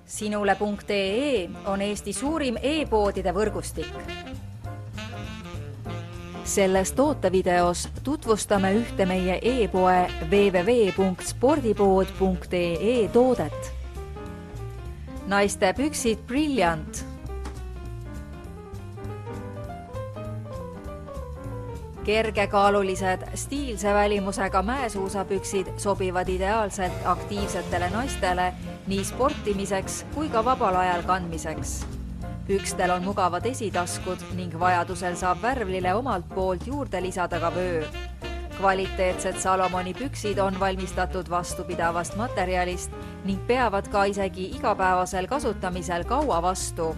Sinule.ee on Eesti suurim e-poodide võrgustik. Selles tootevideos tutvustame ühte meie e-poe www.spordipood.ee toodet. Naiste püksid Brilliant. Kergekaalulised, stiilse välimusega mäesuusapüksid sobivad ideaalselt aktiivsetele naistele nii sportimiseks kui ka vabal ajal kandmiseks. Pükstel on mugavad esitaskud ning vajadusel saab värvlile omalt poolt juurde lisada ka vöö. Kvaliteetsed Salomoni püksid on valmistatud vastupidavast materjalist ning peavad ka isegi igapäevasel kasutamisel kaua vastu.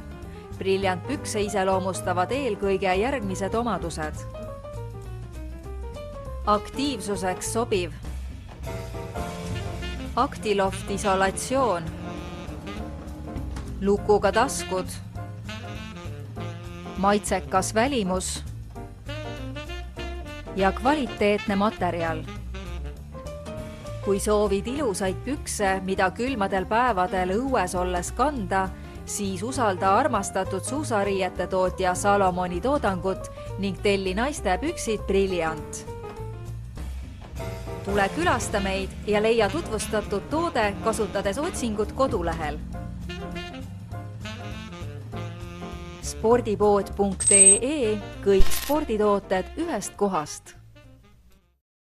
Brilliant pükse iseloomustavad eelkõige järgmised omadused. Aktiivsuseks sobiv. Actiloft isolatsioon. Lukuga taskud. Maitsekas välimus. Ja kvaliteetne materjal. Kui soovid ilusaid pükse, mida külmadel päevadel õues olles kanda, siis usalda armastatud suusariiete tootja Salomoni toodangut ning telli naiste püksid Brilliant. Tule külasta meid ja leia tutvustatud toode kasutades otsingut kodulehel. Spordipood.ee, kõik sporditooted ühest kohast.